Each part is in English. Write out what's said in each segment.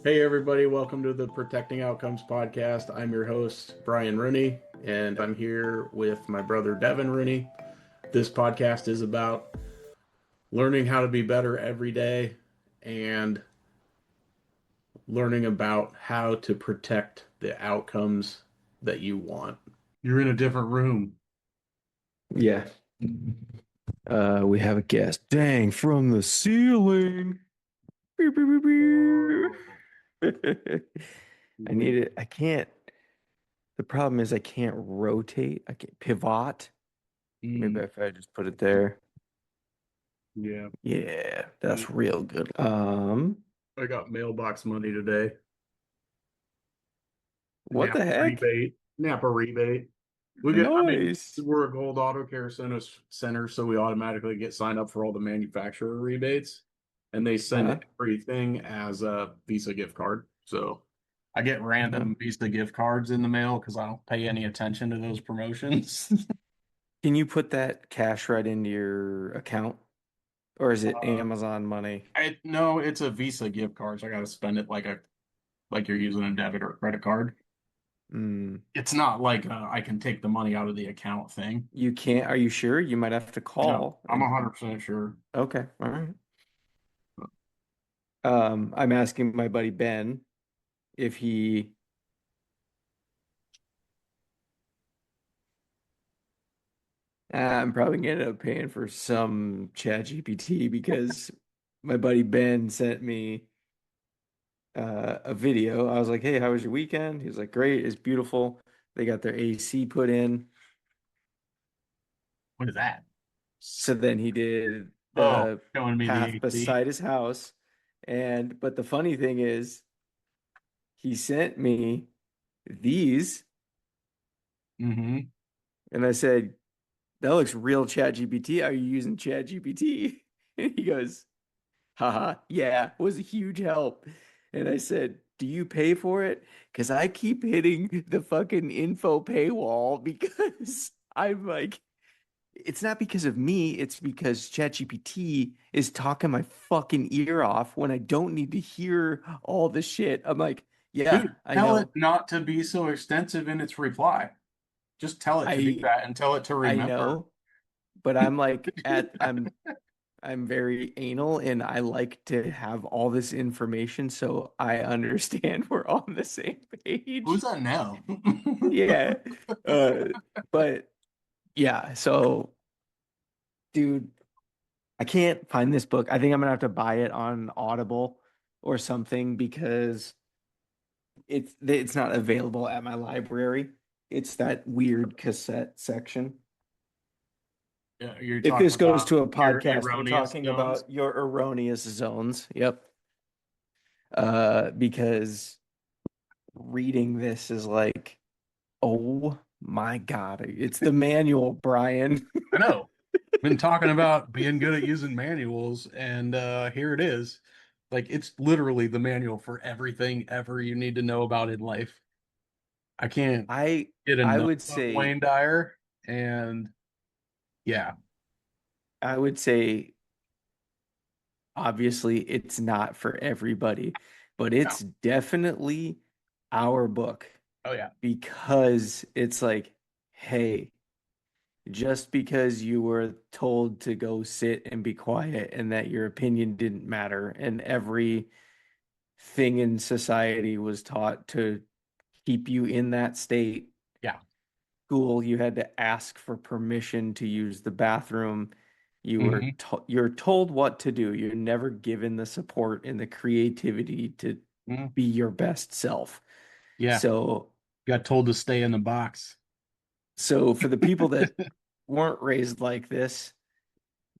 Hey, everybody, welcome to the Protecting Outcomes podcast. I'm your host, Brian Rooney, and I'm here with my brother, Devon Rooney. This podcast is about learning how to be better every day and learning about how to protect the outcomes that you want. You're in a different room. Yeah. We have a guest. Dang, from the ceiling. Beep, beep, beep, beep. I need it. I can't. The problem is I can't rotate. I can't pivot. Maybe Mm, if I just put it there. yeah. Yeah, that's Mm. real good. I got mailbox money today. What Napa the heck? rebate. Napa rebate. Nice. We're a Gold Auto Care center, so we automatically get signed up for all the manufacturer rebates, and they send Uh, everything as a Visa gift card. So I get uh, random Visa gift cards in the mail because I don't pay any attention to those promotions. can you put that cash right into your account? Or is it Uh, Amazon money? I no, it's a Visa gift card, so I got to spend it like you're using a debit or credit card. Hmm. It's not like I can take the money out of the account thing. You can't. Are you sure? You might have to No, call I'm and 100% sure. okay. All right. I'm asking my buddy Ben if he I'm probably gonna end up paying for some chat GPT because my buddy Ben sent me a video. I was like, hey, how was your weekend? He was like, great, it's beautiful. They got their AC put in. What is that? So then he did Oh, the showing me the path AC. beside his house. And but the funny thing is he sent me these Mm-hmm. and I said, that looks real chat GPT. Are you using chat GPT? And he goes, haha, yeah, was a huge help. And I said, do you pay for it? Because I keep hitting the fucking info paywall because I'm like, it's not because of me, it's because ChatGPT is talking my fucking ear off when I don't need to hear all the shit. I'm like, yeah, Dude, I tell it know. not to be so extensive in its reply. Just tell it to do I that and tell it to I remember. know, but I'm like at I'm very anal and I like to have all this information so I understand we're on the same Who's page. that now? Yeah. Uh, but yeah, so dude, I can't find this book. I think I'm gonna have to buy it on Audible or something because it's not available at my library. It's that weird cassette section. Yeah, you're If talking this goes about to a your podcast, we're erroneous talking zones. about your erroneous zones. Yep. Because reading this is like, oh my God, it's the manual, Brian. I know. Been talking about being good at using manuals, and here it is. Like it's literally the manual for everything ever you need to know about in life. I can't I get I enough would of say Wayne Dyer, and yeah, I would say obviously it's not for everybody, but no. it's definitely our book Oh yeah. because it's like, hey, just because you were told to go sit and be quiet and that your opinion didn't matter and every thing in society was taught to keep you in that state. Yeah. School, you had to ask for permission to use the bathroom. Hmm. You're told what to do. You're never given the support and the creativity to Hmm. be your best self. Yeah. So, Got told to stay in the box. so for the people that weren't raised like this,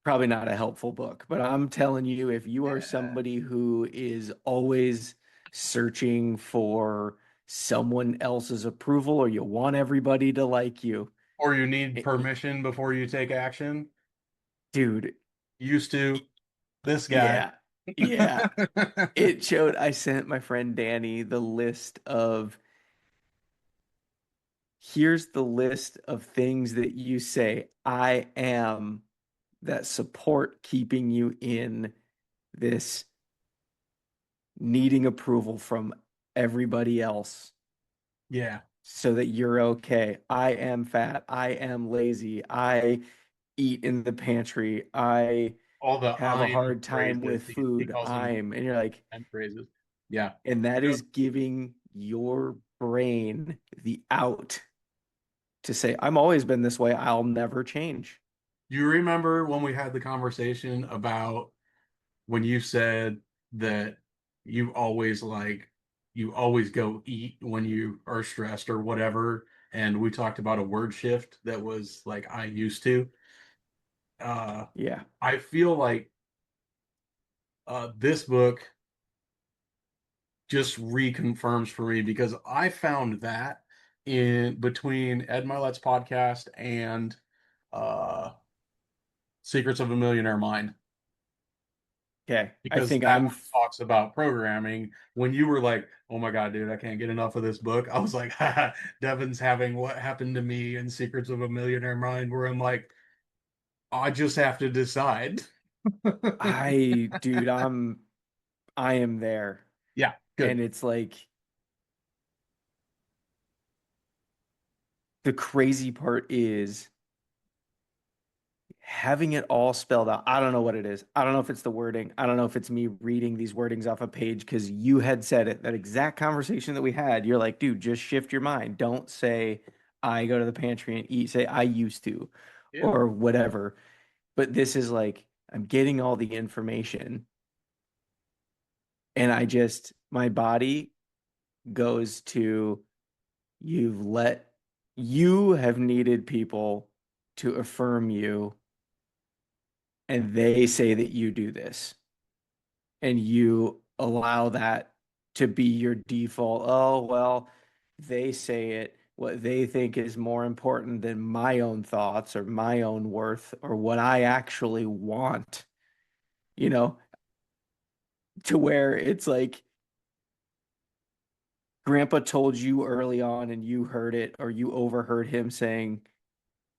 probably not a helpful book. But I'm telling you, if you are Yeah. somebody who is always searching for someone else's approval or you want everybody to like you, Or you need eh, permission before you take action. dude, Used to this guy. yeah, yeah. It showed, I sent my friend Danny the list of here's the list of things that you say, I am that support keeping you in this needing approval from everybody else Yeah. so that you're okay. I am fat. I am lazy. I eat in the pantry. I All the have a I'm hard time phrases. with He food. calls them And you're like, I'm phrases. Yeah. and that You know, is giving your brain the out to say, I'm always been this way. I'll never change. do you remember when we had the conversation about when you said that you always like you always go eat when you are stressed or whatever, and we talked about a word shift that was like I used to. Uh Yeah. I feel like this book just reconfirms for me because I found that in between Ed Milet's podcast and uh Secrets of a Millionaire Mind, Okay. I because think that I'm one talks about programming. When you were like, "Oh my God, dude, I can't get enough of this book," I was like, haha, Devon's having what happened to me in Secrets of a Millionaire Mind, where I'm like, I just have to decide. dude, I am there. Yeah, good. And it's like the crazy part is having it all spelled out. I don't know what it is. I don't know if it's the wording. I don't know if it's me reading these wordings off a page because you had said it, that exact conversation that we had. You're like, dude, just shift your mind. Don't say, I go to the pantry and eat. Say, I used to, Yeah. or whatever. But this is like, I'm getting all the information and my body goes to, you've let, you have needed people to affirm you and they say that you do this and you allow that to be your default. Oh, well, they say it. What they think is more important than my own thoughts or my own worth or what I actually want, you know, to where it's like grandpa told you early on and you heard it or you overheard him saying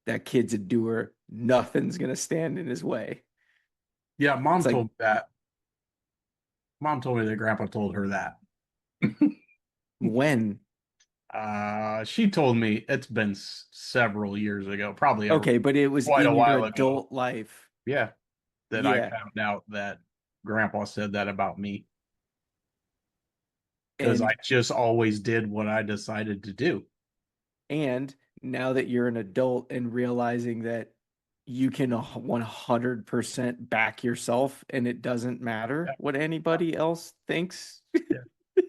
that kid's a doer. Nothing's going to stand in his way. Yeah, It's mom like, told me that. Mom told me that grandpa told her that. when? She told me it's been several years ago, probably Okay, but it was quite a in your while ago. adult life. Yeah, that I Yeah. found out that grandpa said that about me because I And just always did what I decided to do. and now that you're an adult and realizing that you can 100% back yourself and it doesn't matter what Yeah. anybody else thinks Yeah.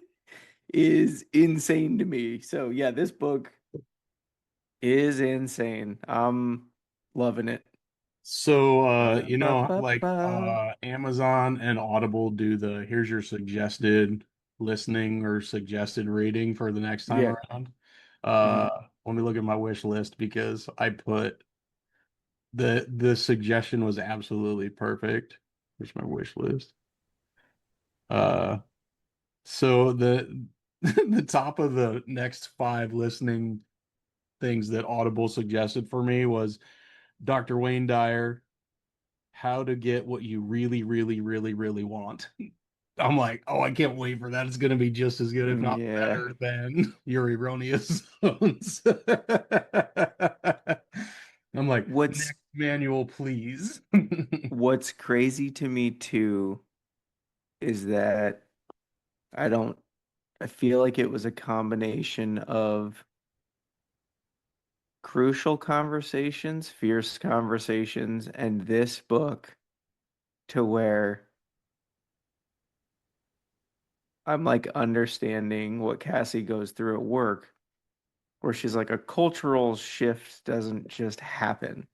is insane to me. So yeah, this book is insane. I'm loving it. So, like Ba-da-ba-ba-ba. Amazon and Audible do the here's your suggested listening or suggested reading for the next time Yeah. around. Mhm. Let me look at my wish list because I put the suggestion was absolutely perfect. Here's my wish list. Uh, so the top of the next five listening things that Audible suggested for me was Dr. Wayne Dyer, How to Get What You Really, Really, Really, Really Want. I'm like, oh, I can't wait for that. It's going to be just as good, if not Yeah. better, than Your Erroneous Zones. I'm like, What's next manual, please. what's crazy to me too is that I don't I feel like it was a combination of crucial conversations, fierce conversations, and this book to where I'm like understanding what Cassie goes through at work, where she's like, a cultural shift doesn't just happen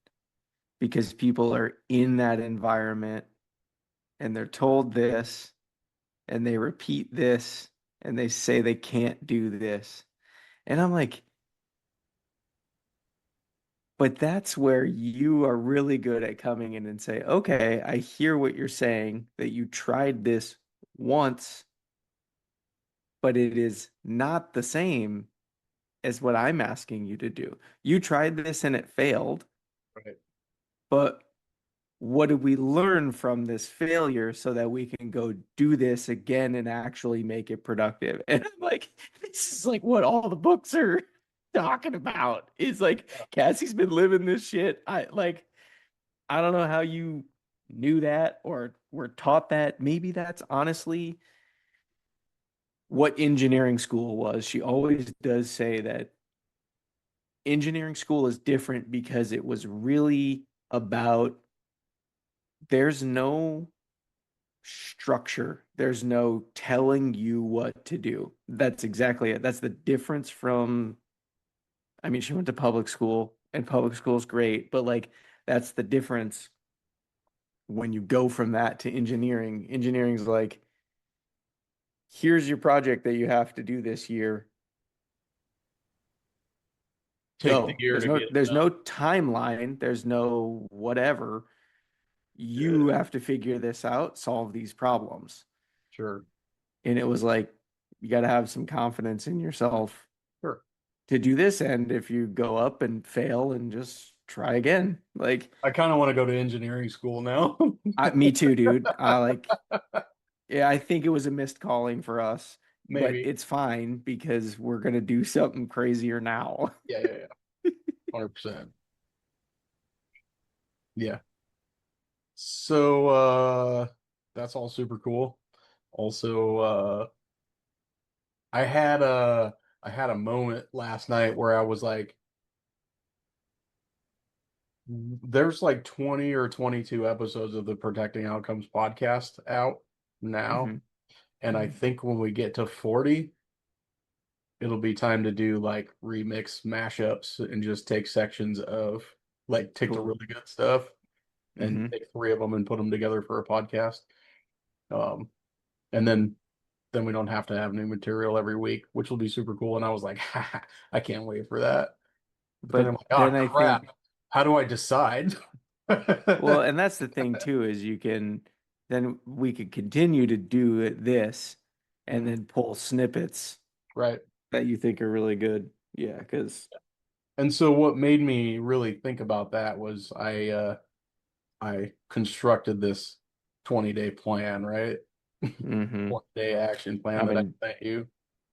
because people are in that environment and they're told this and they repeat this and they say they can't do this. And I'm like, but that's where you are really good at coming in and say, okay, I hear what you're saying, that you tried this once, but it is not the same as what I'm asking you to do. You tried this and it failed, Right. but what did we learn from this failure so that we can go do this again and actually make it productive? And I'm like, this is like what all the books are talking about. It's like Cassie's been living this shit. I don't know how you knew that or were taught that. Maybe that's honestly what engineering school was. She always does say that engineering school is different because it was really about there's no structure. There's no telling you what to do. That's exactly it. That's the difference from, I mean, she went to public school and public school is great, but like that's the difference when you go from that to engineering. Engineering's like, here's your project that you have to do this year. Take the Go. year There's to no get it there's done. no timeline, there's no whatever. You Yeah, have to figure this out, solve these problems. sure, And it was like you got to have some confidence in yourself sure. to do this. And if you go up and fail and just try again, like I kind of want to go to engineering school now. me too, dude. Yeah, I think it was a missed calling for us, but Maybe. it's fine because we're gonna do something crazier now. Yeah, yeah, yeah. 100%. Yeah. So that's all super cool. Also, I had a I had a moment last night where I was like, there's like 20 or 22 episodes of the Protecting Outcomes podcast out now. hmm And I hmm think when we get to 40, it'll be time to do like remix mashups and just take sections of like take the Cool. really good stuff and hmm take three of them and put them together for a podcast. Um, and then we don't have to have new material every week, which will be super cool. And I was like, I can't wait for that. But then I'm But like, then oh I crap, think, how do I decide? well, and that's the thing too, is you can then we could continue to do this and Mhm. then pull snippets Right. that you think are really good. Yeah, because And so what made me really think about that was I constructed this 20-day plan, right? hmm 20-day action plan I've that I been sent you.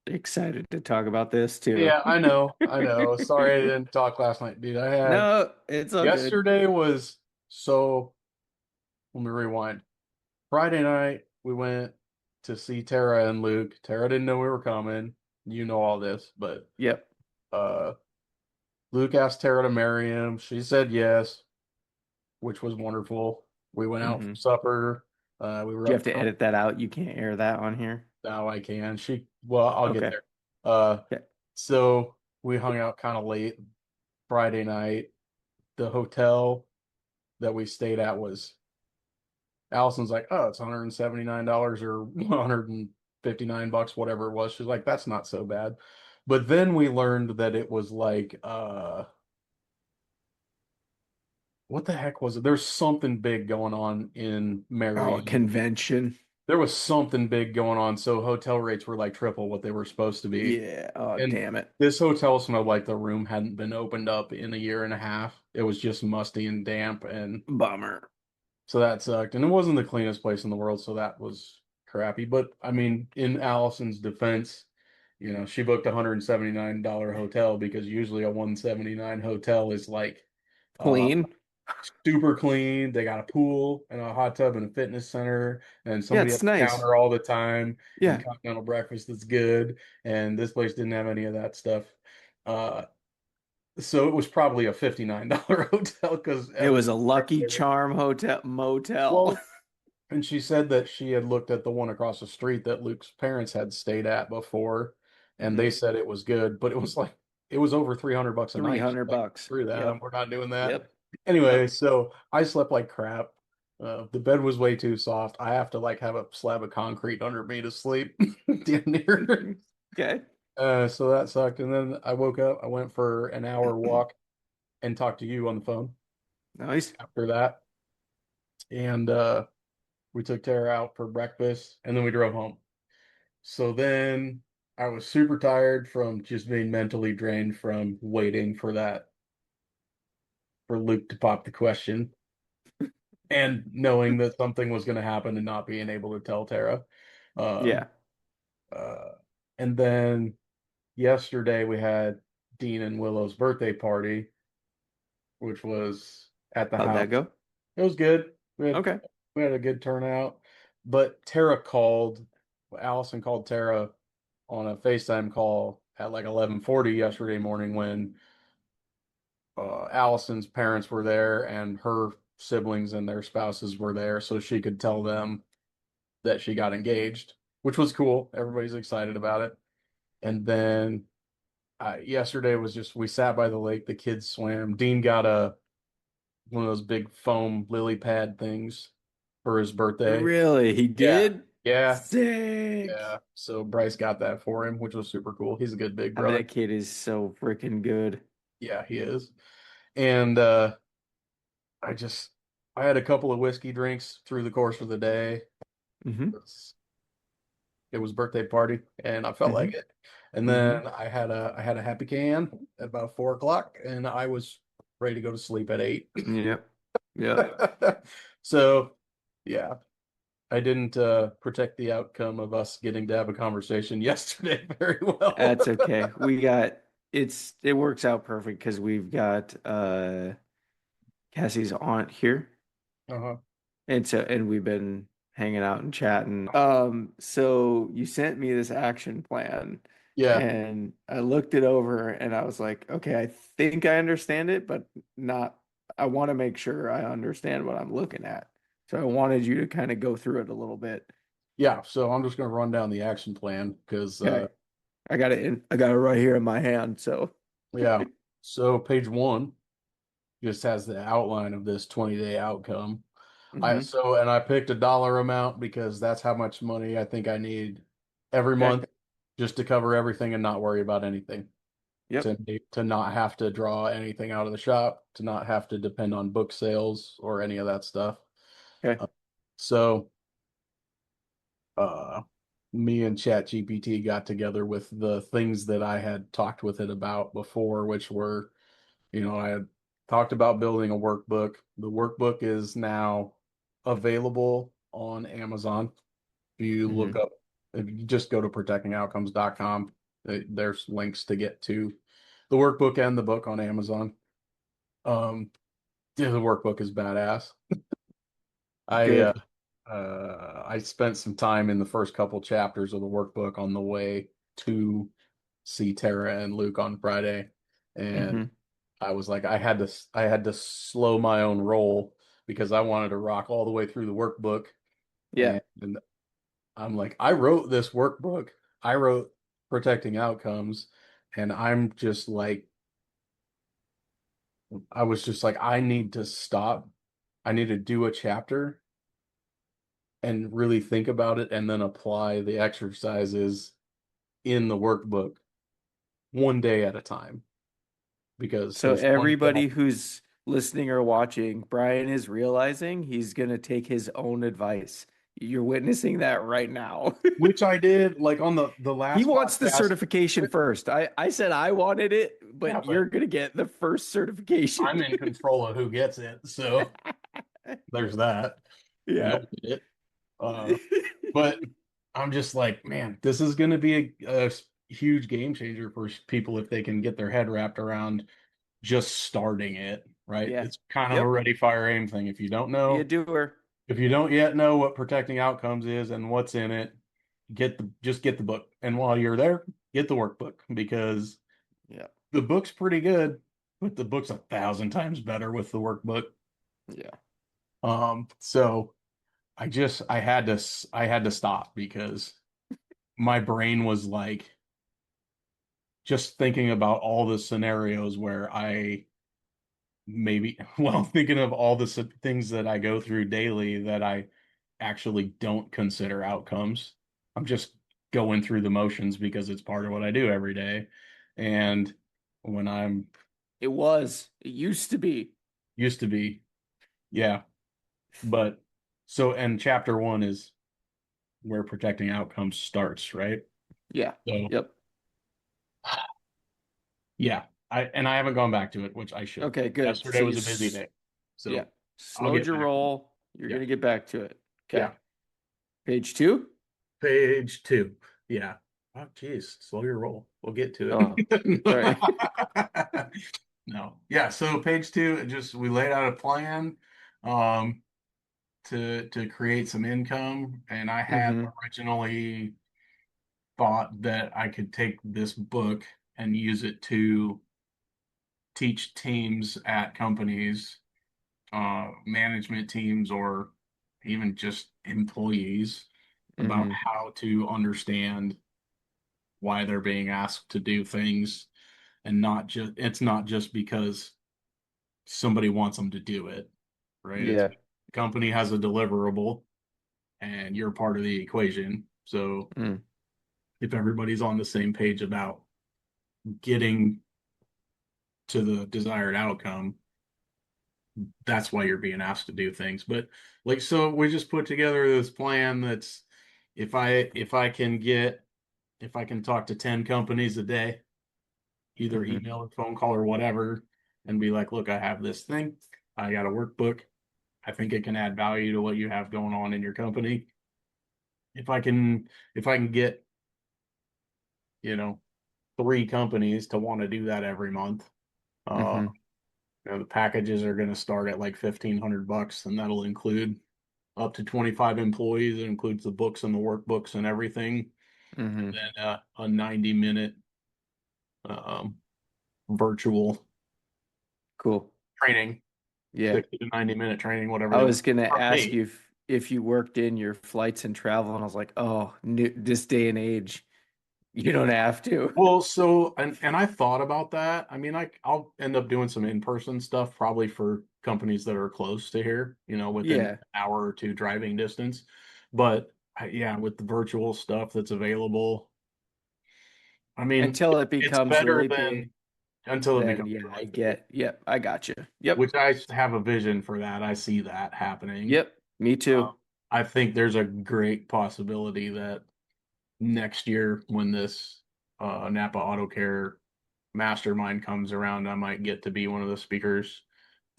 excited to talk about this too. Yeah, I know. I know. Sorry I didn't talk last night, dude. I had No, it's all good. yesterday was so let me rewind. Friday night we went to see Tara and Luke. Tara didn't know we were coming. You know all this, but Yep. uh Luke asked Tara to marry him. She said yes, which was wonderful. We went out for hmm supper. We were Do you have up to edit that out? You can't air that on here. now I can. Well, I'll get Okay. there. Uh, Okay. so we hung out kind of late Friday night. The hotel that we stayed at was Allison's like, oh, it's $179 or 159 bucks, whatever it was. She's like, that's not so bad. But then we learned that it was like, what the heck was it? There's something big going on in Oh, a Marion. convention. There was something big going on, so hotel rates were like triple what they were supposed to be. Yeah. Oh, And damn it. this hotel smelled like the room hadn't been opened up in a year and a half. It was just musty and damp, and Bummer. so that sucked. And it wasn't the cleanest place in the world, so that was crappy. But I mean, in Allison's defense, she booked a $179 hotel because usually a 179 hotel is like uh Clean. super clean. They got a pool and a hot tub and a fitness center and Yeah, somebody at it's the nice. counter all the time and Yeah. continental breakfast that's good. And this place didn't have any of that stuff. Uh, so it was probably a $59 hotel because It was a Evan Lucky there. Charm hotel motel. Well, and she said that she had looked at the one across the street that Luke's parents had stayed at before, and they hmm said it was good, but it was over 300 bucks a night. She's 300 like, bucks. screw that, Yep. we're not doing that. Yep. Anyway, Yep. so I slept like crap. The bed was way too soft. I have to like have a slab of concrete under me to sleep damn near. Okay. So that sucked. And then I woke up, I went for an hour walk and talked to you on the phone Nice. after that. And we took Tara out for breakfast and then we drove home. So then I was super tired from just being mentally drained from waiting for Luke to pop the question. and knowing that something was going to happen and not being able to tell Tara. Um, Yeah. uh, and then yesterday we had Dean and Willow's birthday party, which was at the How'd that house. go? It was good. Okay. We had a good turnout. But Tara called, Allison called Tara on a FaceTime call at like 11:40 yesterday morning when Allison's parents were there and her siblings and their spouses were there, so she could tell them that she got engaged, which was cool. Everybody's excited about it. And then yesterday was just we sat by the lake, the kids swam. Dean got a one of those big foam lily pad things for his birthday. Really? He Yeah. did? Yeah. Sick. Yeah. So Bryce got that for him, which was super cool. He's a good big And brother. that kid is so freaking good. Yeah, he is. And I just I had a couple of whiskey drinks through the course of the day. Mm-hmm. It was birthday party and I felt Mm-hmm. like it. And Mm-hmm. then I had a happy can at about 4 o'clock and I was ready to go to sleep at 8. Yep. Yep. So yeah, I didn't protect the outcome of us getting to have a conversation yesterday very well. That's okay. It works out perfect because we've got Cassie's aunt here. Uh-huh. And we've been hanging out and chatting. So you sent me this action plan Yeah. and I looked it over and I was like, okay, I think I understand it, but not, I want to make sure I understand what I'm looking at. So I wanted you to kind of go through it a little bit. Yeah. So I'm just going to run down the action plan because Okay. I got it right here in my hand. So yeah. So page 1 just has the outline of this 20-day outcome. hmm And I picked a dollar amount because that's how much money I think I need every Okay. month just to cover everything and not worry about anything. Yep. To not have to draw anything out of the shop, to not have to depend on book sales or any of that stuff. Okay. Uh, so uh me and ChatGPT got together with the things that I had talked with it about before, which were, I had talked about building a workbook. The workbook is now available on Amazon. If you look hmm up, if you just go to protectingoutcomes.com, there's links to get to the workbook and the book on Amazon. Um, yeah, the workbook is badass. I Good. I spent some time in the first couple chapters of the workbook on the way to see Tara and Luke on Friday, and hmm I was like, I had to slow my own roll because I wanted to rock all the way through the workbook, Yeah. and I'm like, I wrote this workbook, I wrote Protecting Outcomes, and I was just like, I need to stop. I need to do a chapter and really think about it and then apply the exercises in the workbook one day at a time because So there's one everybody chapter, who's listening or watching, Brian is realizing he's gonna take his own advice. You're witnessing that right now. which I did like on the He last wants the podcast. certification first. I said I wanted it, Yeah, but but you're gonna get the first certification. I'm in control of who gets it, so there's that. Yeah. They'll get it. But I'm just like, man, this is going to be a huge game changer for people if they can get their head wrapped around just starting it, right? Yeah. It's kind of a Yep. ready, fire, aim thing. Be a doer. If you don't yet know what protecting outcomes is and what's in it, just get the book. And while you're there, get the workbook because Yeah. the book's pretty good, but the book's 1,000 times better with the workbook. Yeah. So I had to stop because my brain was like just thinking about all the scenarios where I maybe, well, thinking of all the things that I go through daily that I actually don't consider outcomes. I'm just going through the motions because it's part of what I do every day. And when I'm It was. It used to be. used to be, yeah, but and chapter 1 is where protecting outcomes starts, right? Yeah. So, Yep. yeah, I haven't gone back to it, which I should. Okay, good. Yesterday So was a busy day, yeah, so I'll slowed get your back to it. roll. You're Yeah. gonna get back to it. Okay. Yeah. Page 2? Page 2. Yeah. Oh, geez. Slow your roll. We'll get to Oh, sorry. it. No. Yeah. So page 2, we laid out a plan um, to create some income, and I had Mm-hmm. originally thought that I could take this book and use it to teach teams at companies, management teams, or even just employees about Mm-hmm. how to understand why they're being asked to do things, and not just it's not just because somebody wants them to do it, right? It's Yeah. the company has a deliverable and you're part of the equation. So Mm. if everybody's on the same page about getting to the desired outcome, that's why you're being asked to do things. But like, so we just put together this plan that's if I can talk to 10 companies a day, either Mm-hmm. email or phone call or whatever, and be like, look, I have this thing. I got a workbook. I think it can add value to what you have going on in your company. If I can, if I can get, you know, 3 companies to want to do that every month, uh, Mm-hmm. the packages are going to start at like $1,500, and that'll include up to 25 employees. It includes the books and the workbooks and everything. And Mm-hmm. then a 90-minute um, virtual Cool. training, Yeah. 60 to 90-minute training, whatever I they want was gonna from ask me. you if you worked in your flights and travel, and I was like, oh, this day and age, you don't have to. Well, so and I thought about that. I mean, I'll end up doing some in-person stuff probably for companies that are close to here, within an Yeah. hour or two driving distance. But yeah, with the virtual stuff that's available, I mean, Until it it's becomes better really than big, until it then becomes yeah, I really big, get. Yep, I got you. Yep. which I have a vision for that. I see that happening. Yep. Me Uh, too. I think there's a great possibility that next year when this Napa Auto Care mastermind comes around, I might get to be one of the speakers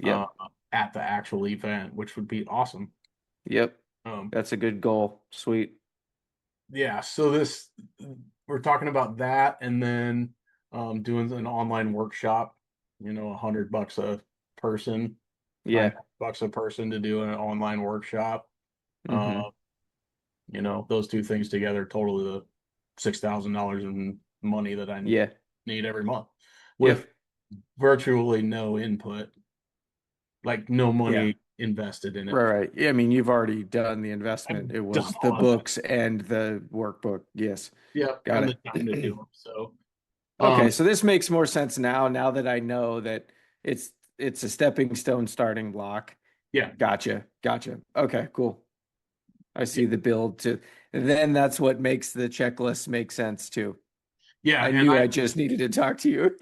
uh, Yep. at the actual event, which would be awesome. Yep. Um, That's a good goal. Sweet. yeah, so we're talking about that, and then doing an online workshop. $100 a person, Yeah. $900 a person to do an online workshop. Mm-hmm. Uh, those two things together total the $6,000 in money that I Yeah. need every month, with Yep. virtually no input, like no Yeah. money invested in it. Right, right. Yeah, I mean, you've already done the I've investment. It done was the all of that. books and the workbook. Yes. Yeah, Got and the time to do it. them. So, Okay, um, so this makes more sense now that I know that it's it's a stepping stone starting block. yeah, Gotcha. Gotcha. Okay, cool. I yeah, see the build too. And then that's what makes the checklist make sense too. yeah. I And knew I just needed to talk to you.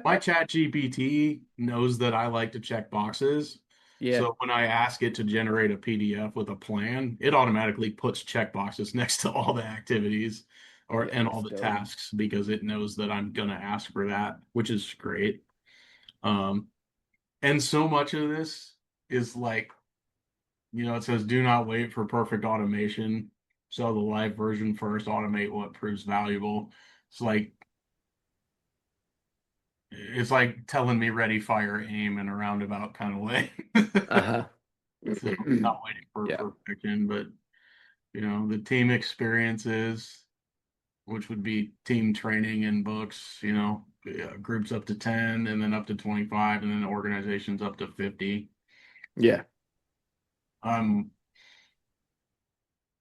my chat GPT knows that I like to check boxes. Yeah. So when I ask it to generate a PDF with a plan, it automatically puts check boxes next to all the activities Yeah, and all that's the dope. tasks, because it knows that I'm gonna ask for that, which is great. Um, and so much of this is like, it says do not wait for perfect automation. Sell the live version first, automate what proves valuable. It's like it's like telling me ready, fire, aim in a roundabout kind of way. Uh-huh. So not waiting for Yeah. perfection, but the team experiences, which would be team training and books, groups up to 10 and then up to 25 and then organizations up to 50. Yeah. I'm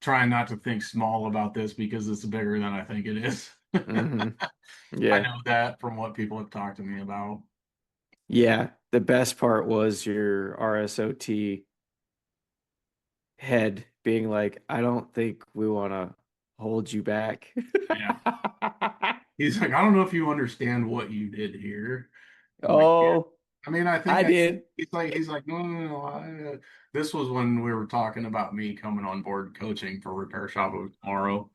trying not to think small about this because it's bigger than I think it is. hmm I Yeah. know that from what people have talked to me about. Yeah. The best part was your RSOT head being like, I don't think we want to hold you back. Yeah. He's like, I don't know if you understand what you did here. I'm like, yeah. Oh, I mean, I I think did. he's like, no, no, no. This was when we were talking about me coming on board coaching for Repair Shop of Tomorrow.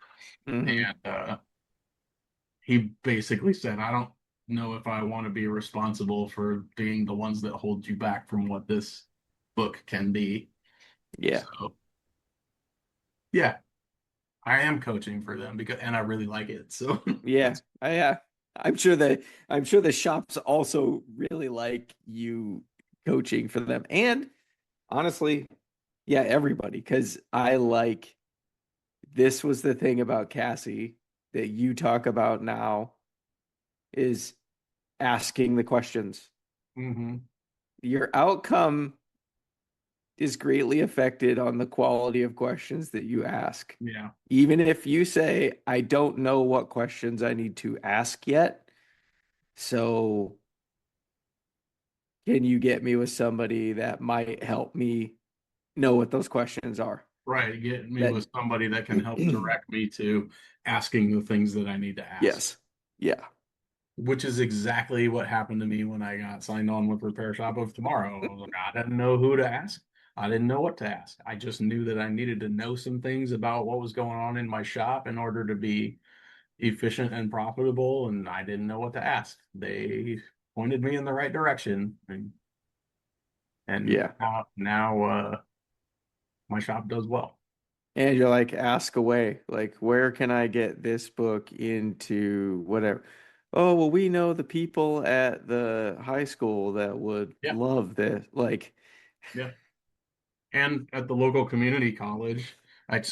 hmm And he basically said, I don't know if I want to be responsible for being the ones that hold you back from what this book can be. Yeah. So yeah, I am coaching for them because, and I really like it. So Yeah. I'm sure that I'm sure the shops also really like you coaching for them. And honestly, yeah, everybody, because I like this was the thing about Cassie that you talk about now is asking the questions. hmm Your outcome is greatly affected on the quality of questions that you ask. yeah, Even if you say, I don't know what questions I need to ask yet. So can you get me with somebody that might help me know what those questions are? right. Get me That, with somebody that can help direct me to asking the things that I need to ask, yes. Yeah. which is exactly what happened to me when I got signed on with Repair Shop of Tomorrow. I was like, I didn't know who to ask. I didn't know what to ask. I just knew that I needed to know some things about what was going on in my shop in order to be efficient and profitable, and I didn't know what to ask. They pointed me in the right direction, and Yeah. now my shop does well. And you're like, ask away. Like, where can I get this book into whatever? Oh, well, we know the people at the high school that would Yeah, love this. Like, yeah. And at the local community college,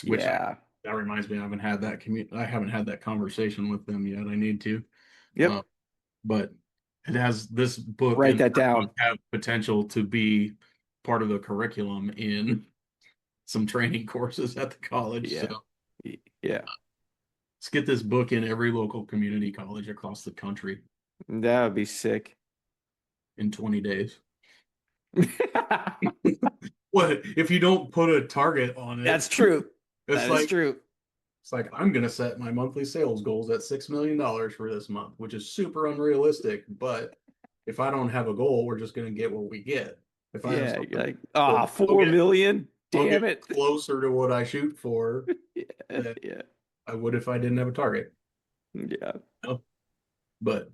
which yeah. that reminds me, I haven't had that conversation with them yet. I need to. Uh, Yep. but it has this book Write and that our book down. have potential to be part of the curriculum in some training courses at the college. So Yeah. Yeah. let's get this book in every local community college across the country That would be sick. in 20 days. What if you don't put a target on it? That's true. It's That is like true. I'm gonna set my monthly sales goals at $6 million for this month, which is super unrealistic. But if I don't have a goal, we're just gonna get what we get. If I have Yeah. You're something, like, that ah, I'll 4 million. I'll get Damn it. closer to what I shoot for Yeah. than Yeah. I would if I didn't have a target. Yeah. You know? But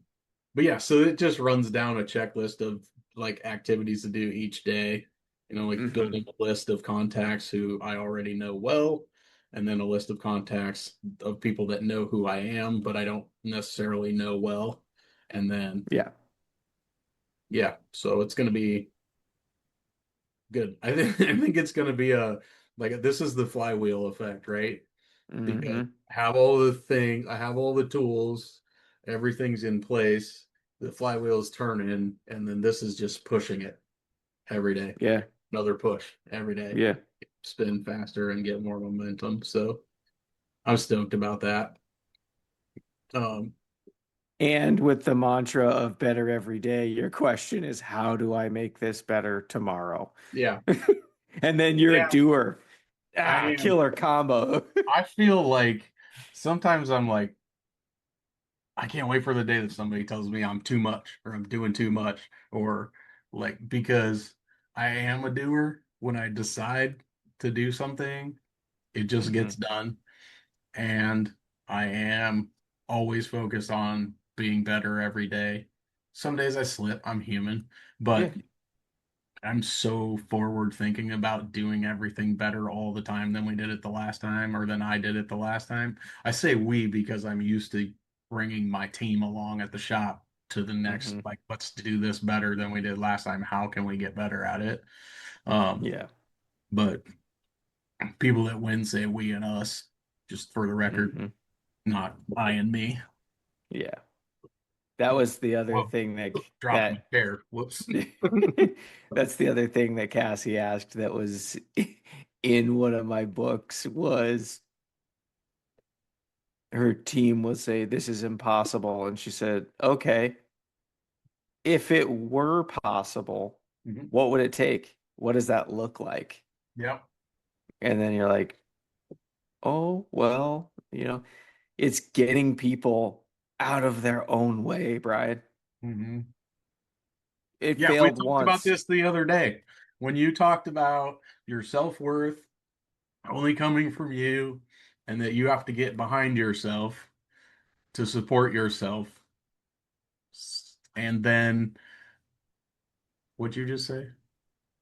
but yeah, so it just runs down a checklist of like activities to do each day. Like Hmm. building a list of contacts who I already know well, and then a list of contacts of people that know who I am, but I don't necessarily know well. And then Yeah. yeah, so it's gonna be good. I think it's gonna be a like this is the flywheel effect, right? Because Hmm. I have all the tools, everything's in place, the flywheel's turning, and then this is just pushing it every day. Yeah. Another push every day, Yeah. spin faster and get more momentum. So I'm stoked about that. Um, And with the mantra of better every day, your question is, how do I make this better tomorrow? yeah, And then you're a yeah, doer. I Ah, am. killer combo. I feel like sometimes I'm like, I can't wait for the day that somebody tells me I'm too much or I'm doing too much or like because I am a doer when I decide to do something, it just Hmm. gets done. And I am always focused on being better every day. Some days I slip, I'm human, Yeah. but I'm so forward thinking about doing everything better all the time than we did it the last time or than I did it the last time. I say we because I'm used to bringing my team along at the shop to the next, Hmm. like, let's do this better than we did last time. How can we get better at it? Um, Yeah. but people that win say we and us, just for the record, Hmm. not I and me. Yeah. That was the other Whoa, thing that dropped my that chair. Whoops. that's the other thing that Cassie asked that was in one of my books was her team would say, this is impossible. And she said, okay, if it were possible, Mhm. what would it take? What does that look like? Yep. And then you're like, oh, well, it's getting people out of their own way, Brian. hmm It Yeah, we failed talked about once. this the other day when you talked about your self-worth only coming from you and that you have to get behind yourself to support yourself. And then what'd you just say?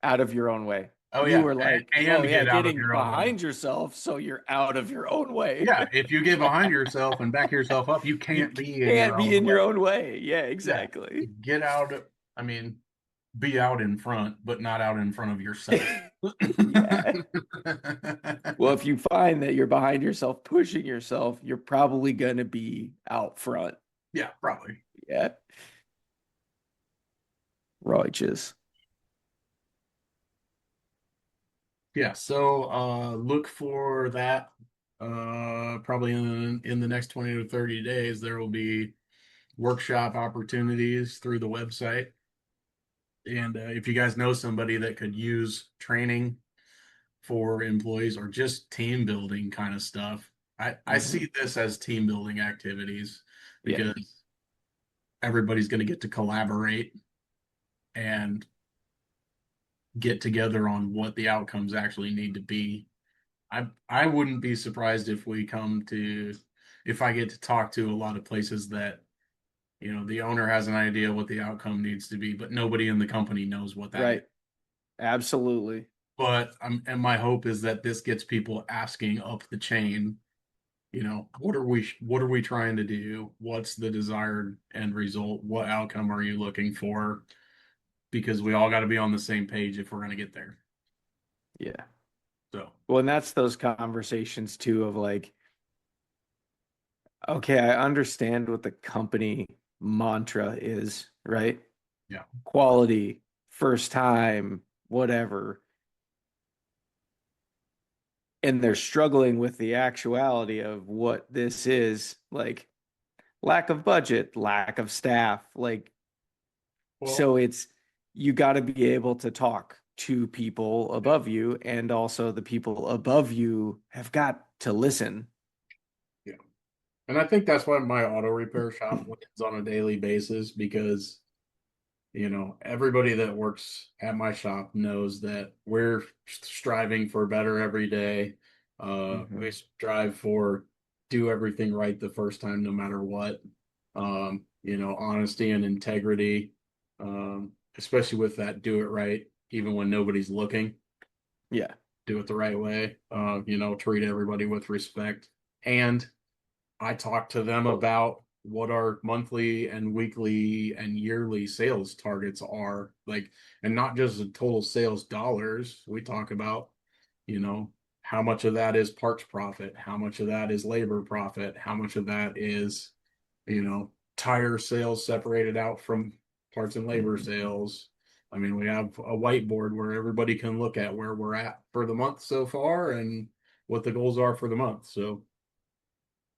Out of your own way. Oh You yeah, were like, oh and yeah, get out of getting your own way. behind yourself so you're out of your own way. Yeah, if you get behind yourself and back yourself up, you You can't be in can't your be own in way. your own way. Yeah, Yeah, exactly. get out. I mean, be out in front, but not out in front of yourself. Yeah. Well, if you find that you're behind yourself, pushing yourself, you're probably going to be out front. Yeah, probably. Yeah. Righteous. Yeah, so look for that. Probably in the next 20 to 30 days, there will be workshop opportunities through the website. And if you guys know somebody that could use training for employees or just team building kind of stuff, I Hmm. see this as team building activities Yeah. because everybody's going to get to collaborate and get together on what the outcomes actually need to be. I wouldn't be surprised if we come to if I get to talk to a lot of places that the owner has an idea what the outcome needs to be, but nobody in the company knows what that is. Right. Absolutely. But and my hope is that this gets people asking up the chain, what are we trying to do? What's the desired end result? What outcome are you looking for? Because we all got to be on the same page if we're going to get there. Yeah. So, Well, and that's those conversations too of like, okay, I understand what the company mantra is, right? yeah. Quality, first time, whatever. And they're struggling with the actuality of what this is, like lack of budget, lack of staff, like Well, so it's you got to be able to talk to people above you, and also the people above you have got to listen. yeah. And I think that's why my auto repair shop wins on a daily basis because everybody that works at my shop knows that we're striving for better every day. We Hmm. strive for do everything right the first time, no matter what. Honesty and integrity, especially with that do it right, even when nobody's looking, Yeah. do it the right way. Treat everybody with respect. And I talk to them about what our monthly and weekly and yearly sales targets are like, and not just the total sales dollars. We talk about, you know, how much of that is parts profit, how much of that is labor profit, how much of that is, tire sales separated out from parts and labor Hmm. sales. I mean, we have a whiteboard where everybody can look at where we're at for the month so far and what the goals are for the month. So,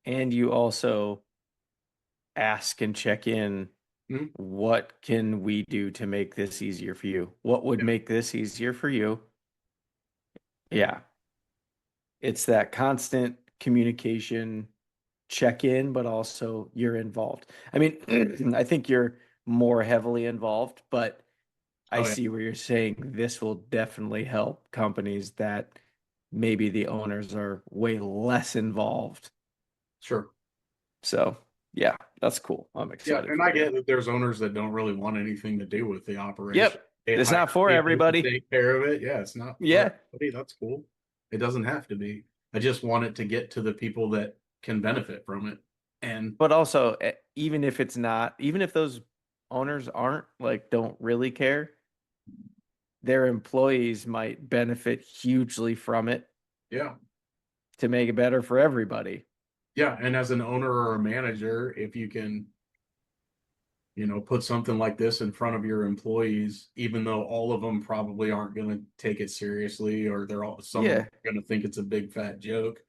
And you also ask and check in, mm, what can we do to make this easier for you? What would yeah. make this easier for you? Yeah. It's that constant communication check in, but also you're involved. I mean, I think you're more heavily involved, but I Oh, yeah. see where you're saying this will definitely help companies that maybe the owners are way less involved. Sure. So, yeah, that's cool. I'm Yeah, excited and I for you. get that there's owners that don't really want anything to do with the operation. Yep. They It's hire not for people to everybody. take care of it. Yeah, it's not for Yeah. everybody. That's cool. It doesn't have to be. I just want it to get to the people that can benefit from it. And But also, even if it's not, even if those owners aren't like, don't really care, their employees might benefit hugely from it yeah, to make it better for everybody. yeah. And as an owner or a manager, if you can, put something like this in front of your employees, even though all of them probably aren't going to take it seriously, or some of them Yeah. are going to think it's a big fat joke,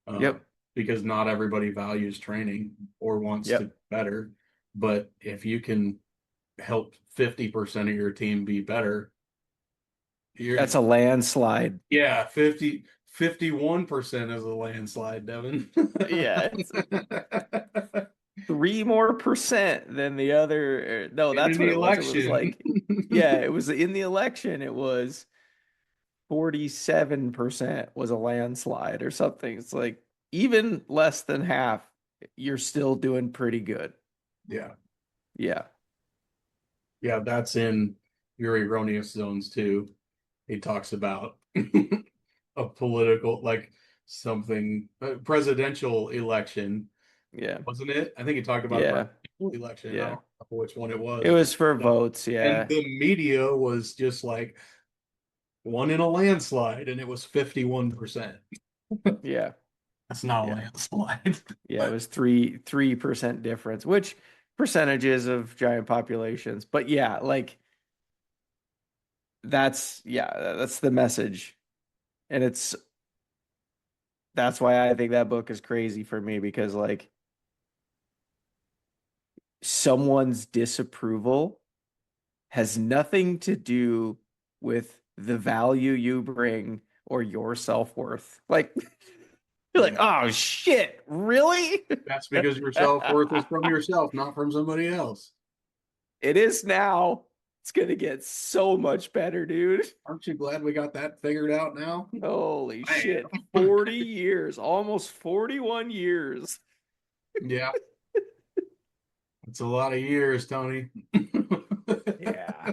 uh, Yep. because not everybody values training or wants to be Yep. better. But if you can help 50% of your team be better, you're That's a landslide. yeah, 51% is a landslide, Devon. Yeah. It's 3 more% than the other. No, And that's in what the it was. It was election, like, yeah, it was in the election. It was 47% was a landslide or something. It's like even less than half, you're still doing pretty good. yeah, Yeah. yeah, that's in your erroneous zones too. he talks about a political, like something, presidential election, Yeah. wasn't it? I think he talked about a Yeah. presidential election. I don't Yeah. know which one it It was, but was for votes. and Yeah. the media was just like won in a landslide, and it was 51%. Yeah. That's not a Yeah. landslide, Yeah. It but was 3% difference, which percentages of giant populations. But yeah, like that's the message. And that's why I think that book is crazy for me because like someone's disapproval has nothing to do with the value you bring or your self-worth. Like you're like, yeah, oh shit, really? that's because your self worth is from yourself, not from somebody else. It is now. It's gonna get so much better, dude. Aren't you glad we got that figured out now? Holy Man. shit. 40 years, almost 41 years. Yeah, it's a lot of years, Tony. Yeah.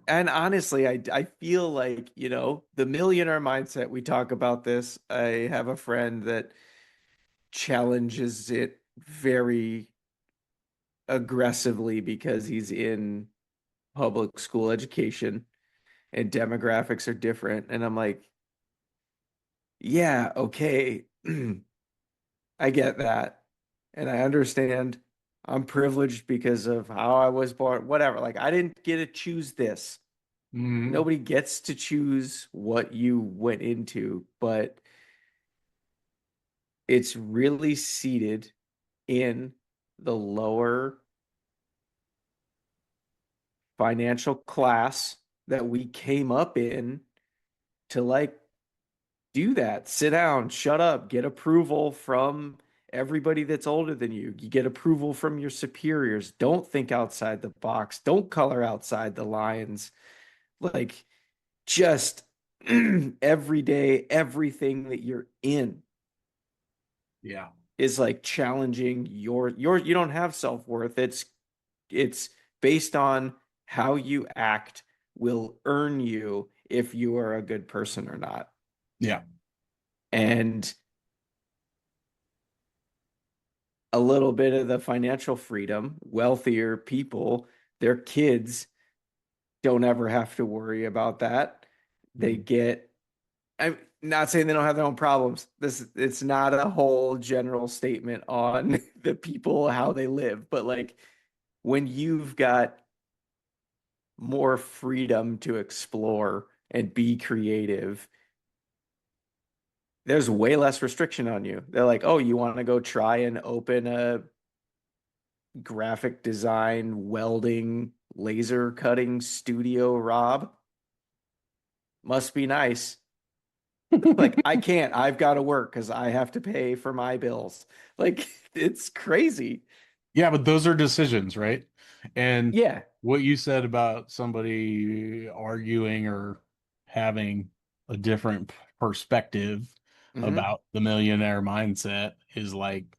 And honestly, I feel like, the millionaire mindset, we talk about this. I have a friend that challenges it very aggressively because he's in public school education and demographics are different. And I'm like, yeah, okay. I get that. And I understand I'm privileged because of how I was born, whatever. Like, I didn't get to choose this. Mhm. Nobody gets to choose what you went into, but it's really seated in the lower financial class that we came up in to like do that. Sit down, shut up, get approval from everybody that's older than you. You get approval from your superiors. Don't think outside the box. Don't color outside the lines. Like just every day, everything that you're in Yeah. is like challenging your you don't have self-worth. It's based on how you act will earn you if you are a good person or not. Yeah. And a little bit of the financial freedom, wealthier people, their kids don't ever have to worry about that. They Mhm. get, I'm not saying they don't have their own problems. It's not a whole general statement on the people, how they live, but like when you've got more freedom to explore and be creative, there's way less restriction on you. They're like, oh, you want to go try and open a graphic design, welding, laser cutting studio, Rob? Must be nice. Like, I can't. I've got to work because I have to pay for my bills. Like, it's crazy. Yeah, but those are decisions, right? And Yeah. what you said about somebody arguing or having a different perspective Hmm. about the millionaire mindset is like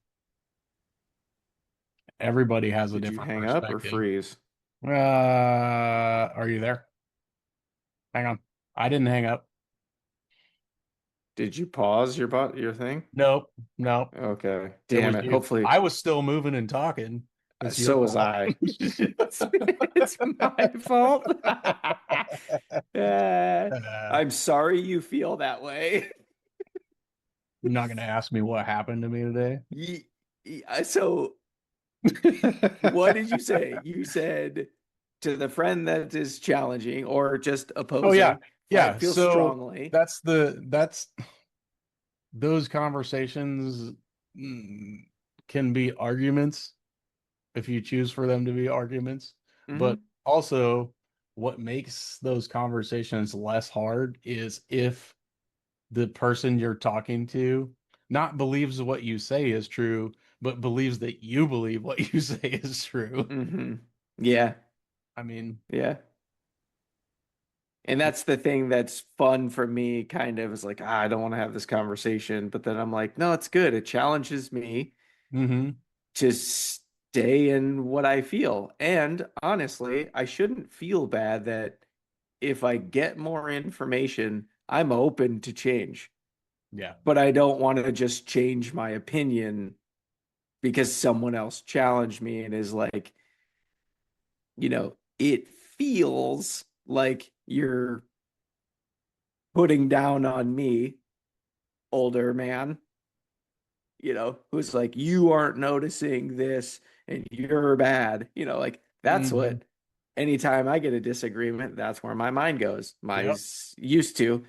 everybody has a Did you different hang up or perspective. freeze? Are you there? Hang on. I didn't hang up. Did you pause your thing? Nope. Nope. Okay. It Damn was it. you. Hopefully, I was still moving and talking. It's your so was fault. I. It's my fault. Uh, You're I'm sorry you feel that way. not gonna ask me what happened to me today. So, what did you say? You said to the friend that is challenging or just Oh yeah. opposing, Yeah. feel So strongly. that's those conversations can be arguments if you choose for them to be arguments, but Hmm. also what makes those conversations less hard is if the person you're talking to not believes what you say is true, but believes that you believe what you say is true. Hmm. Yeah. I mean, Yeah. And that's the thing that's fun for me, kind of is like, I don't want to have this conversation. But then I'm like, no, it's good. It challenges me mm-hmm. to stay in what I feel. And honestly, I shouldn't feel bad that if I get more information, I'm open to change, Yeah. but I don't want to just change my opinion because someone else challenged me and is like, it feels like you're putting down on me, older man, who's like, you aren't noticing this and you're bad. Like that's Hmm. what, anytime I get a disagreement, that's where my mind goes. Yep. Used to,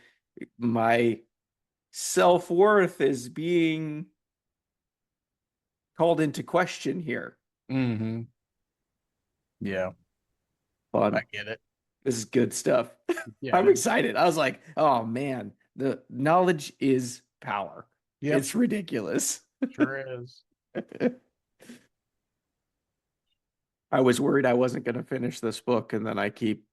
my self-worth is being called into question here. Hmm. Yeah. I Fun. get it. This is good stuff. Yeah, it I'm is. excited. I was like, oh man, the knowledge is power. Yep. It's ridiculous. Sure is. I was worried I wasn't going to finish this book, and then I keep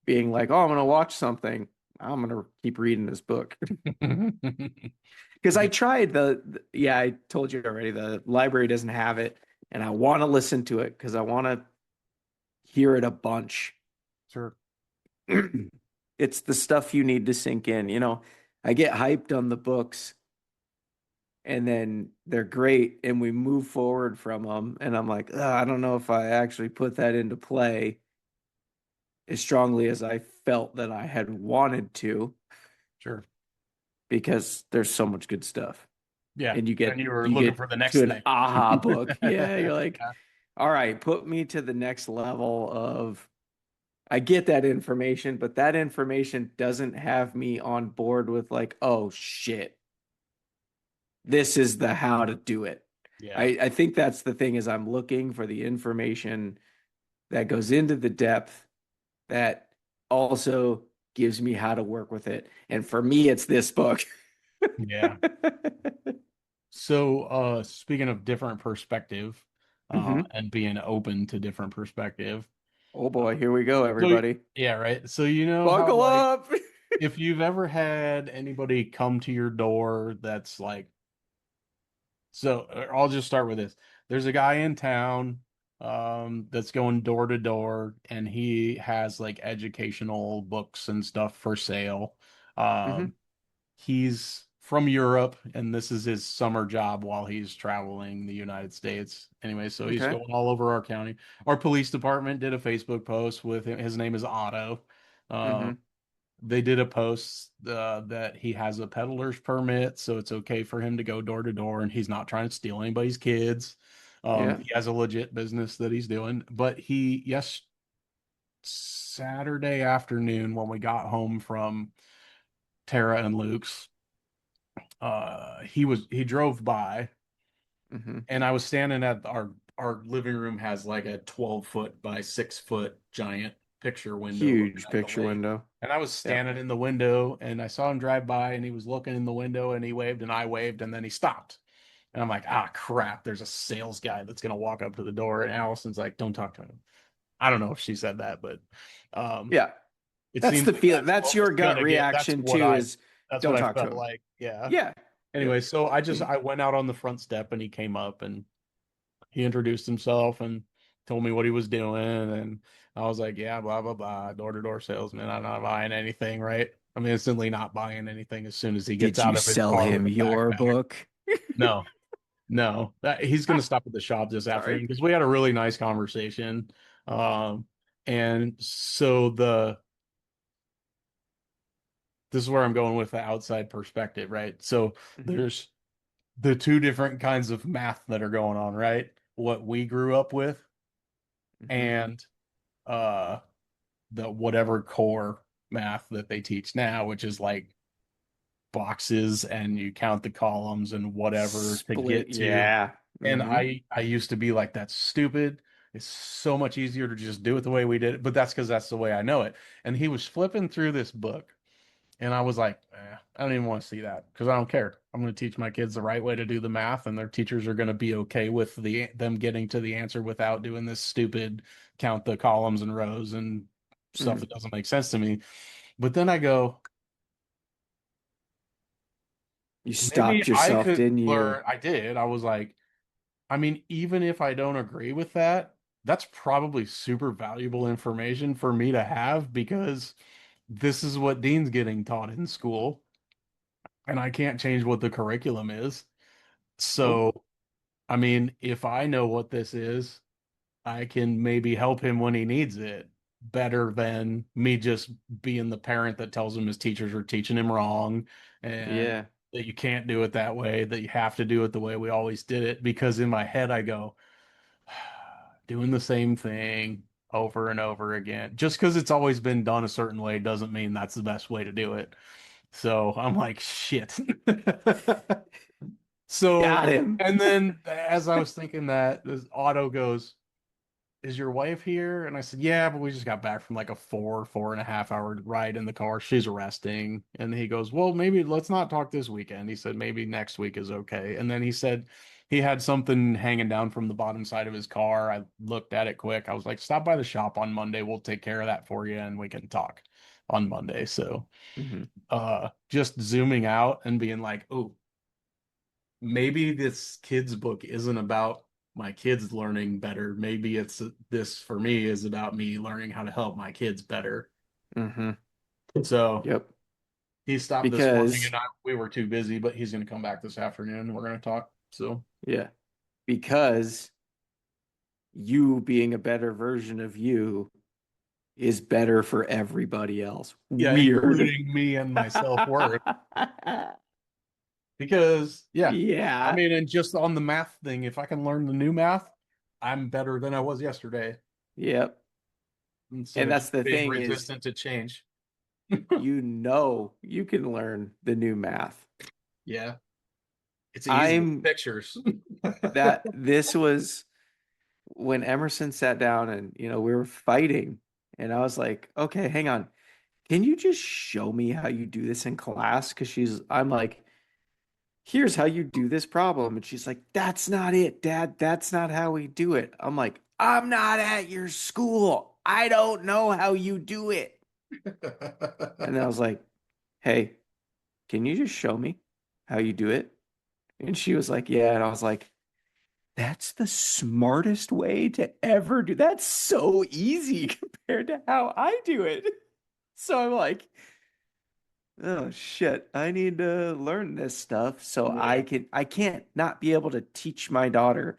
being like, "Oh, I'm going to watch something. I'm going to keep reading this book." Because I Yeah, tried yeah, I told you already, the library doesn't have it, and I want to listen to it because I want to hear it a bunch. sure. It's the stuff you need to sink in. I get hyped on the books, and then they're great, and we move forward from them, and I'm like, I don't know if I actually put that into play as strongly as I felt that I had wanted to, Sure. because there's so much good stuff. Yeah. And you And get you were you looking get for the to next an thing. aha book. Yeah, you're like, Yeah. all right, put me to the next level of, I get that information, but that information doesn't have me on board with like, oh shit, this is the how to do it. Yeah. I think that's the thing, is I'm looking for the information that goes into the depth that also gives me how to work with it. And for me, it's this book. Yeah. So, speaking of different perspective, Hmm. and being open to different perspective, Oh uh, boy, here we go, so everybody. yeah, right. So you know how Buckle like up. if you've ever had anybody come to your door that's like, so I'll just start with this. There's a guy in town, that's going door to door, and he has like educational books and stuff for sale. Hmm. Um, he's from Europe, and this is his summer job while he's traveling the United States. Anyway, so he's Okay. going all over our county. Our police department did a Facebook post with him. His name is Otto. Uh, Hmm. they did a post that he has a peddler's permit, so it's okay for him to go door to door, and he's not trying to steal anybody's kids. Yeah. He has a legit business that he's doing, but Saturday afternoon when we got home from Tara and Luke's, he drove by, Hmm. and I was standing at our living room has like a 12-foot by 6-foot giant picture window looking Huge at the picture lake. window. And I was Yeah. standing in the window and I saw him drive by and he was looking in the window and he waved and I waved and then he stopped. And I'm like, ah, crap, there's a sales guy that's gonna walk up to the door. And Allison's like, don't talk to him. I don't know if she said that, but um, Yeah. it That's seemed the like feel. that's That's what was your gut gonna get. That's reaction what too, I is that's what don't I talk to felt him. like. Yeah. Yeah. Yeah. Anyway, so I went out on the front step and he came up and he introduced himself and told me what he was doing. And I was like, yeah, blah, blah, blah, door to door salesman. I'm not buying anything, right? I'm instantly not buying anything as soon as he gets Did you out of his sell car with him a your backpack. book? No, no, he's going to stop at the shop this Sorry. afternoon because we had a really nice conversation. Um, and so this is where I'm going with the outside perspective, right? So Hmm. there's the two different kinds of math that are going on, right? What we grew up with Hmm. and uh the whatever core math that they teach now, which is like boxes and you count the columns and whatever to Split. get to. Yeah. And Hmm. I used to be like, that's stupid. It's so much easier to just do it the way we did it. But that's because that's the way I know it. And he was flipping through this book. And I was like, I don't even want to see that because I don't care. I'm going to teach my kids the right way to do the math, and their teachers are going to be okay with them getting to the answer without doing this stupid count the columns and rows and stuff Hmm. that doesn't make sense to me. But then I go, You maybe stopped I yourself, could didn't you? learn. I did. I was like, I mean, even if I don't agree with that, that's probably super valuable information for me to have because this is what Dean's getting taught in school, and I can't change what the curriculum is. Nope. So, I mean, if I know what this is, I can maybe help him when he needs it better than me just being the parent that tells him his teachers are teaching him wrong and Yeah. that you can't do it that way, that you have to do it the way we always did it. Because in my head, I go, doing the same thing over and over again. Just because it's always been done a certain way doesn't mean that's the best way to do it. So I'm like, shit. Got So, him. and then as I was thinking that, this Otto goes, is your wife here? And I said, yeah, but we just got back from like a 4.5 hour ride in the car. She's resting. And he goes, well, maybe let's not talk this weekend. He said, maybe next week is okay. And then he said he had something hanging down from the bottom side of his car. I looked at it quick. I was like, stop by the shop on Monday. We'll take care of that for you and we can talk on Monday. So, Mhm. just zooming out and being like, oh, maybe this kid's book isn't about my kids learning better. Maybe it's this for me is about me learning how to help my kids better. Mhm. So Yep. he stopped this morning Because and we were too busy, but he's going to come back this afternoon. We're going to talk. So yeah, because you being a better version of you is better for everybody else. yeah, Weird. including me and my self-worth. Because yeah, I Yeah. mean, and just on the math thing, if I can learn the new math, I'm better than I was yesterday Yep. instead And of that's just the being thing is resistant to change. you can learn the new math. Yeah, it's easy with I'm pictures. that this was when Emerson sat down and we were fighting and I was like, "Okay, hang on. Can you just show me how you do this in class?" Cuz I'm like, "Here's how you do this problem." And she's like, "That's not it, Dad. That's not how we do it." I'm like, "I'm not at your school. I don't know how you do it." And then I was like, "Hey, can you just show me how you do it?" And she was like, "Yeah." And I was like, "That's the smartest way to ever do. That's so easy compared to how I do it." So I'm like, "Oh shit, I need to learn this stuff so Yeah. I can't not be able to teach my daughter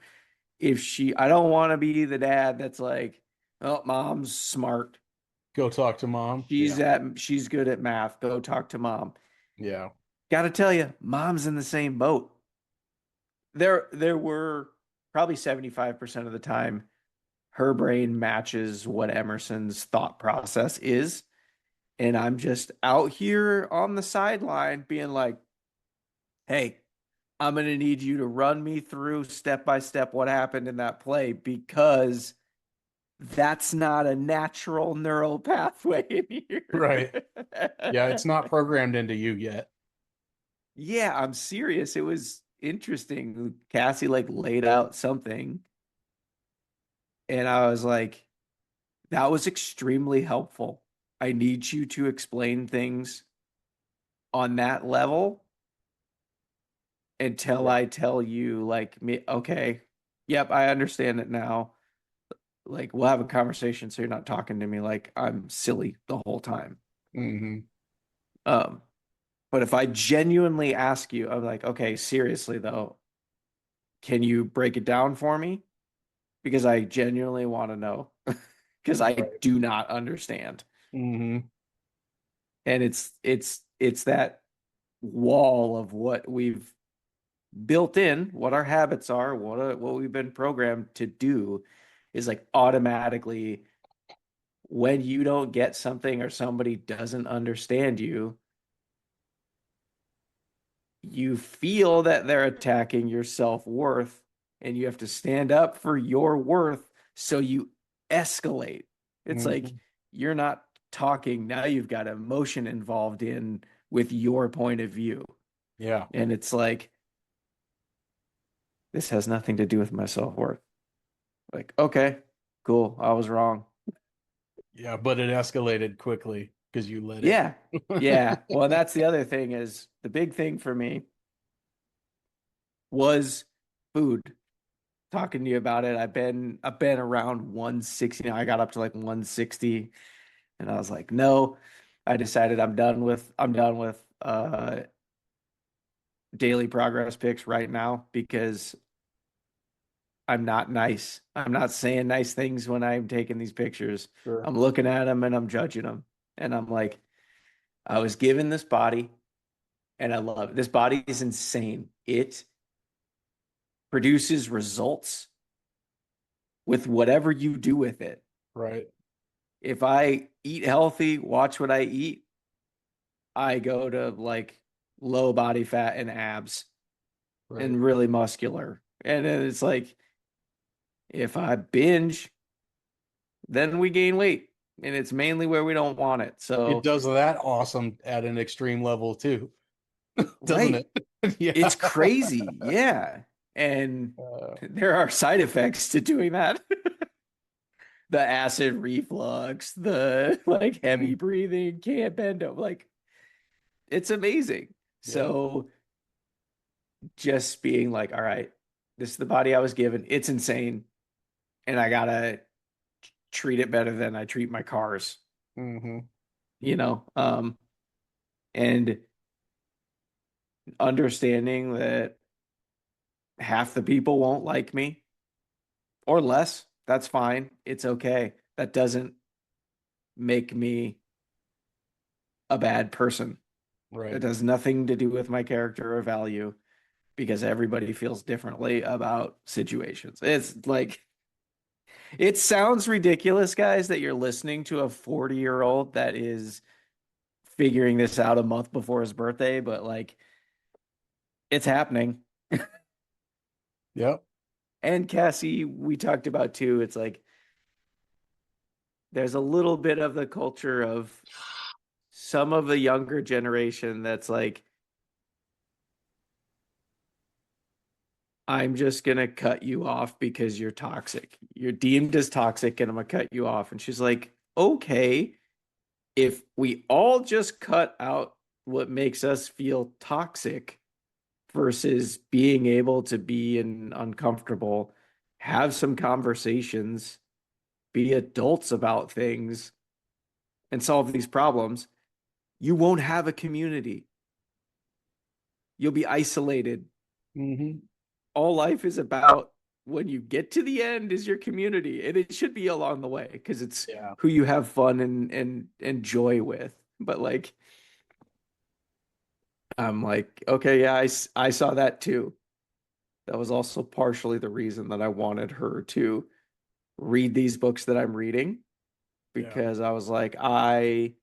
if I don't want to be the dad that's like, "Oh, mom's smart. Go talk to mom. Yeah. She's good at math. Go talk to mom." Yeah. Got to tell you, mom's in the same boat. There were probably 75% of the time her brain matches what Emerson's thought process is. And I'm just out here on the sideline being like, "Hey, I'm going to need you to run me through step by step what happened in that play because that's not a natural neural pathway in here." Right. Yeah, it's not programmed into you yet. Yeah, I'm serious. It was interesting. Cassie like laid out something, and I was like, that was extremely helpful. I need you to explain things on that level until Yeah. I tell you, like, me, okay, yep, I understand it now. Like, we'll have a conversation so you're not talking to me like I'm silly the whole time. Hmm. Um, but if I genuinely ask you, I'm like, okay, seriously though, can you break it down for me? Because I genuinely want to know because I Right. do not understand. Hmm. And it's that wall of what we've built in, what our habits are, what we've been programmed to do is like automatically when you don't get something or somebody doesn't understand you, you feel that they're attacking your self-worth and you have to stand up for your worth so you escalate. It's like Hmm. you're not talking, now you've got emotion involved in with your point of view. Yeah. And it's like this has nothing to do with my self-worth. Like, okay, cool, I was wrong. Yeah, but it escalated quickly because you let it. Yeah. Yeah. Well, that's the other thing is the big thing for me was food. talking to you about it. I've been around 160 now. I got up to like 160 and I was like, no, I decided I'm done with daily progress pics right now because I'm not nice. I'm not saying nice things when I'm taking these pictures. Sure. I'm looking at them and I'm judging them. And I'm like, I was given this body and I love it. This body is insane. It produces results with whatever you do with it. Right. If I eat healthy, watch what I eat, I go to like low body fat and abs Right. and really muscular. And then it's like, if I binge, then we gain weight. And it's mainly where we don't want it. It So, does that awesome at an extreme level too, doesn't right. it? Yeah. It's crazy. Yeah. And Uh, there are side effects to doing that. The acid reflux, the like heavy mm, breathing, can't bend over. Like it's amazing. yeah. So just being like, all right, this is the body I was given. It's insane. And I gotta treat it better than I treat my cars, Hmm. you know? And understanding that half the people won't like me or less. That's fine. It's okay. That doesn't make me a bad person. Right. It has nothing to do with my character or value because everybody feels differently about situations. It's like, it sounds ridiculous, guys, that you're listening to a 40-year-old that is figuring this out a month before his birthday, but like, it's happening. Yep. And Cassie, we talked about too. It's like, there's a little bit of the culture of some of the younger generation that's like, I'm just gonna cut you off because you're toxic. You're deemed as toxic, and I'm gonna cut you off. And she's like, okay, if we all just cut out what makes us feel toxic versus being able to be uncomfortable, have some conversations, be adults about things, and solve these problems, you won't have a community. You'll be isolated. Hmm. All life is about when you get to the end is your community, and it should be along the way because it's Yeah. who you have fun and joy with. But like, I'm like, okay, yeah, I saw that too. That was also partially the reason that I wanted her to read these books that I'm reading Yeah. because I was like, I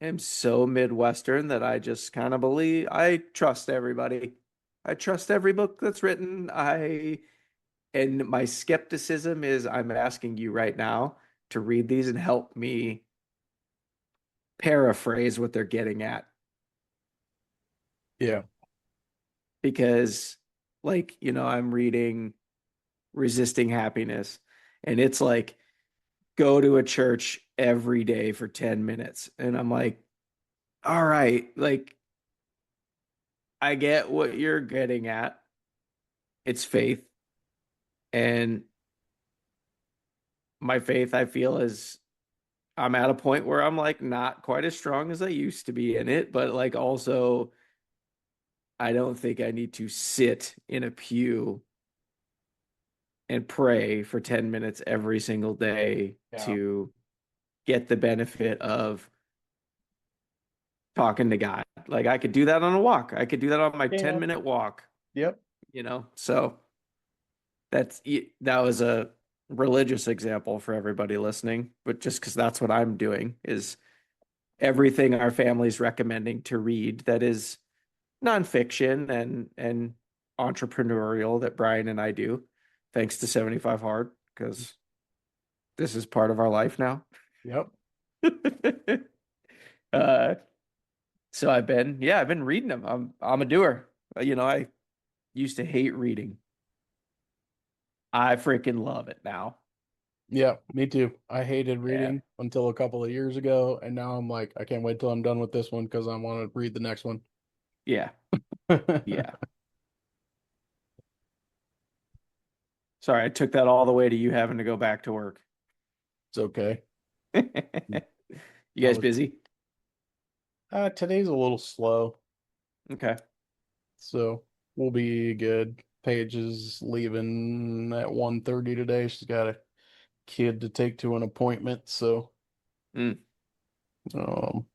am so Midwestern that I just kind of believe I trust everybody. I trust every book that's written. And my skepticism is I'm asking you right now to read these and help me paraphrase what they're getting at. Yeah. Because, like, I'm reading Resisting Happiness, and it's like, go to a church every day for 10 minutes. And I'm like, all right, like, I get what you're getting at. It's faith. And my faith, I feel, is I'm at a point where I'm like not quite as strong as I used to be in it, but like also I don't think I need to sit in a pew and pray for 10 minutes every single day Yeah. to get the benefit of talking to God. Like I could do that on a walk. I could do that on my Yeah. 10-minute walk, Yep. So that was a religious example for everybody listening, but just because that's what I'm doing is everything our family's recommending to read that is nonfiction and entrepreneurial that Brian and I do, thanks to 75 Hard, because this is part of our life now. Yep. uh, so I've been reading them. I'm a doer. I used to hate reading. I freaking love it now. Yeah. Me too. I hated Yeah. reading until a couple of years ago, and now I'm like, I can't wait till I'm done with this one because I want to read the next one. Yeah. Yeah. Sorry, I took that all the way to you having to go back to work. It's okay. You I guys was busy? today's a little slow, Okay. so we'll be good. Paige is leaving at 1:30 today. She's got a kid to take to an appointment, so Mm, um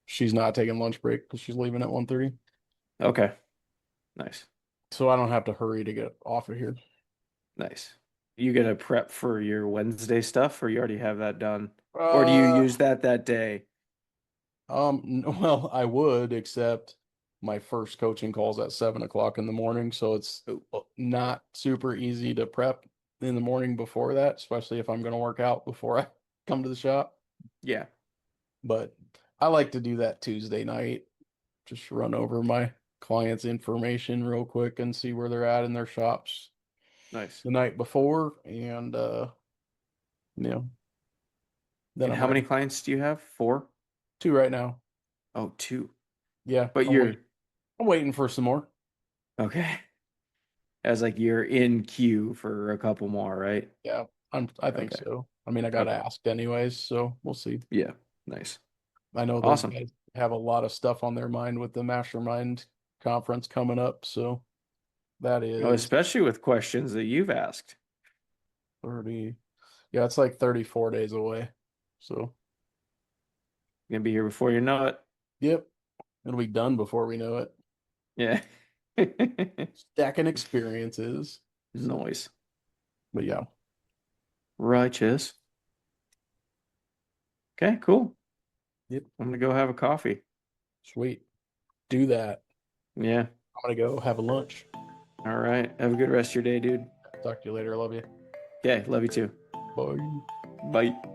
she's not taking lunch break because she's leaving at 1:30. okay. Nice. So I don't have to hurry to get off of here. Nice. You gonna prep for your Wednesday stuff, or you already have that done? Or do you Uh, use that day? well, I would, except my first coaching call's at 7 o'clock in the morning, so it's Oh, not super easy to prep in the morning before that, especially if I'm going to work out before I come to the shop. yeah. But I like to do that Tuesday night, just run over my clients' information real quick and see where they're at in their shops Nice. the night before, and you know, then And I'm how many ready. clients do you have? 4? Two right now. Oh, 2. Yeah, But you're I'm waiting for some more. okay. As like you're in queue for a couple more, right? Yeah, I think Okay. so. I mean, I got Okay. asked anyways, so we'll see. Yeah. Nice. I know those Awesome. guys have a lot of stuff on their mind with the mastermind conference coming up, so that Oh, is especially with questions that you've asked. 30. Yeah, it's like 34 days away. So, You're gonna be here before you know it. yep, it'll be done before we know it. Yeah. Stacking experiences. So, Noise. but yeah, Righteous. Okay, cool. yep, I'm gonna go have a coffee. sweet. Do that. Yeah. I'm gonna go have a lunch. All right. Have a good rest of your day, dude. Talk to you later. Love you. Okay, love you too. Bye. Bye.